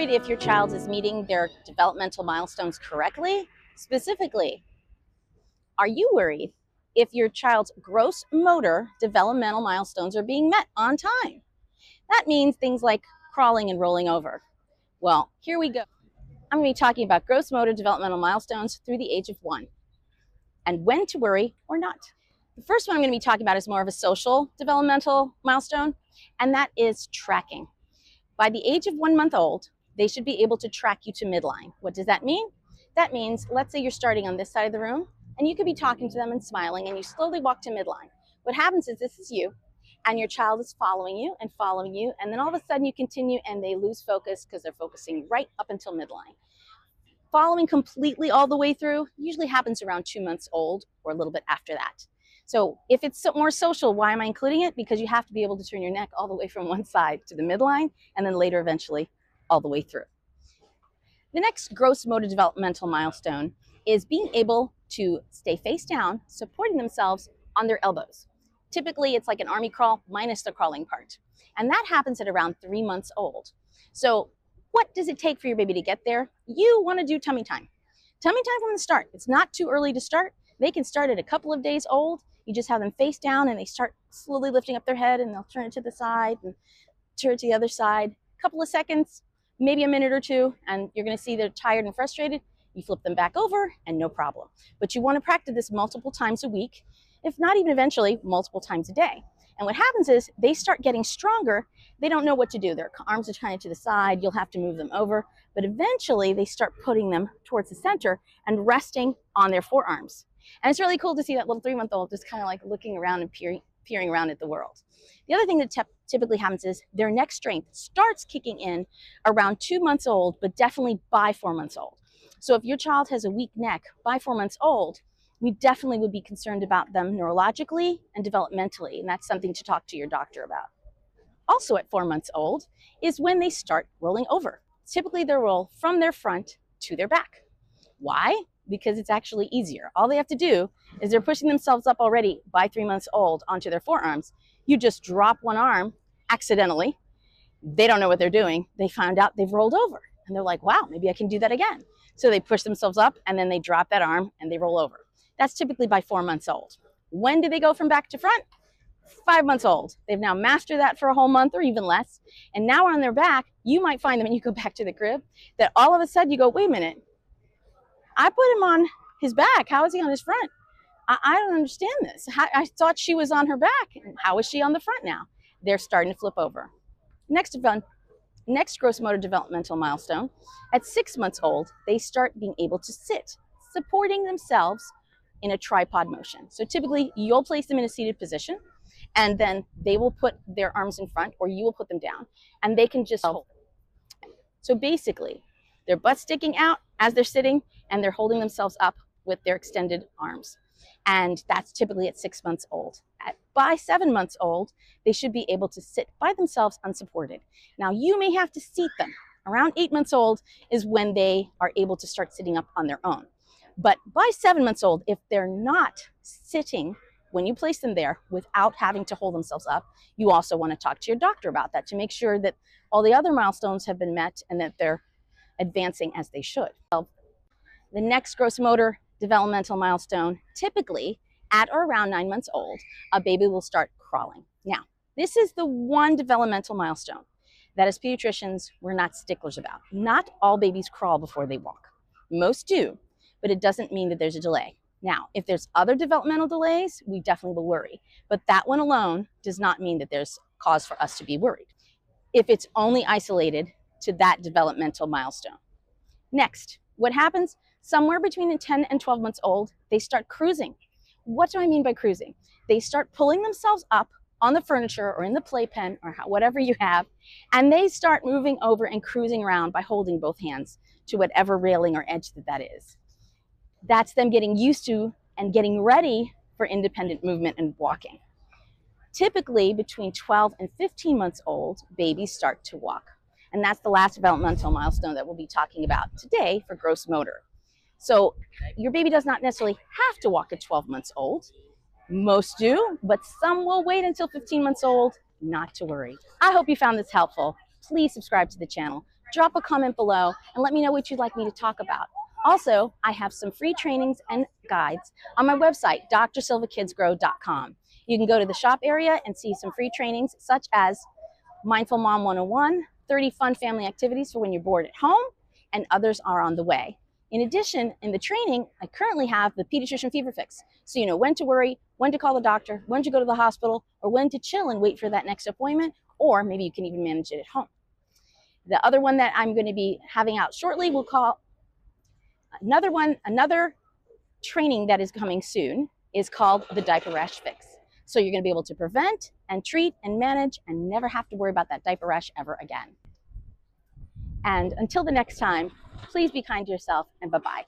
worried if your child is meeting their developmental milestones correctly? Specifically, are you worried if your child's gross motor developmental milestones are being met on time? That means things like crawling and rolling over. Well, here we go. I'm going to be talking about gross motor developmental milestones through the age of 1 and when to worry or not. The first one I'm going to be talking about is more of a social developmental milestone, and that is tracking. By the age of 1 month old, they should be able to track you to midline. What does that mean? That means, let's say you're starting on this side of the room, and you could be talking to them and smiling, and you slowly walk to midline. What happens is this is you, and your child is following you, and then all of a sudden you continue and they lose focus because they're focusing right up until midline. Following completely all the way through usually happens around 2 months old or a little bit after that. So if it's more social, why am I including it? Because you have to be able to turn your neck all the way from one side to the midline, and then later eventually all the way through. The next gross motor developmental milestone is being able to stay face down, supporting themselves on their elbows. Typically, it's like an army crawl minus the crawling part. And that happens at around 3 months old. So what does it take for your baby to get there? You want to do tummy time. Tummy time from the start. It's not too early to start. They can start at a couple of days old. You just have them face down and they start slowly lifting up their head, and they'll turn it to the side and turn it to the other side. A couple of seconds, maybe a minute or two, and you're going to see they're tired and frustrated. You flip them back over and no problem. But you want to practice this multiple times a week, if not even eventually multiple times a day. And what happens is they start getting stronger. They don't know what to do. Their arms are kind of to the side. You'll have to move them over. But eventually they start putting them towards the center and resting on their forearms. And it's really cool to see that little 3-month-old just kind of like looking around and peering around at the world. The other thing that typically happens is their neck strength starts kicking in around 2 months old, but definitely by 4 months old. So if your child has a weak neck by 4 months old, we definitely would be concerned about them neurologically and developmentally, and that's something to talk to your doctor about. Also at 4 months old is when they start rolling over. Typically they'll roll from their front to their back. Why? Because it's actually easier. All they have to do is they're pushing themselves up already by 3 months old onto their forearms. You just drop one arm accidentally. They don't know what they're doing. They found out they've rolled over and they're like, wow, maybe I can do that again. So they push themselves up and then they drop that arm and they roll over. That's typically by 4 months old. When do they go from back to front? 5 months old. They've now mastered that for a whole month or even less. And now on their back, you might find them, and you go back to the crib, that all of a sudden you go, wait a minute, I put him on his back. How is he on his front? I don't understand this. I thought she was on her back. How is she on the front now? They're starting to flip over. Next gross motor developmental milestone, at 6 months old, they start being able to sit, supporting themselves in a tripod motion. So typically you'll place them in a seated position, and then they will put their arms in front, or you will put them down, and they can just hold. So basically, their butt sticking out as they're sitting, and they're holding themselves up with their extended arms. And that's typically at 6 months old. By 7 months old, they should be able to sit by themselves unsupported. Now, you may have to seat them. Around 8 months old is when they are able to start sitting up on their own. But by 7 months old, if they're not sitting when you place them there without having to hold themselves up, you also want to talk to your doctor about that to make sure that all the other milestones have been met and that they're advancing as they should. The next gross motor developmental milestone, typically at or around 9 months old, a baby will start crawling. Now, this is the one developmental milestone that as pediatricians, we're not sticklers about. Not all babies crawl before they walk. Most do, but it doesn't mean that there's a delay. Now, if there's other developmental delays, we definitely will worry. But that one alone does not mean that there's cause for us to be worried if it's only isolated to that developmental milestone. Next, what happens? Somewhere between 10 and 12 months old, they start cruising. What do I mean by cruising? They start pulling themselves up on the furniture or in the playpen or whatever you have, and they start moving over and cruising around by holding both hands to whatever railing or edge that is. That's them getting used to and getting ready for independent movement and walking. Typically, between 12 and 15 months old, babies start to walk. And that's the last developmental milestone that we'll be talking about today for gross motor. So your baby does not necessarily have to walk at 12 months old. Most do, but some will wait until 15 months old. Not to worry. I hope you found this helpful. Please subscribe to the channel. drop a comment below and let me know what you'd like me to talk about. Also, I have some free trainings and guides on my website, drsilvakidsgrow.com. You can go to the shop area and see some free trainings such as Mindful Mom 101, 30 fun family activities for when you're bored at home, and others are on the way. In addition, in the training, I currently have the Pediatrician Fever Fix. So you know when to worry, when to call the doctor, when to go to the hospital, or when to chill and wait for that next appointment, or maybe you can even manage it at home. The other one that I'm going to be having out shortly, we'll call another training that is coming soon is called the Diaper Rash Fix. So you're going to be able to prevent and treat and manage and never have to worry about that diaper rash ever again. And until the next time, please be kind to yourself and bye-bye.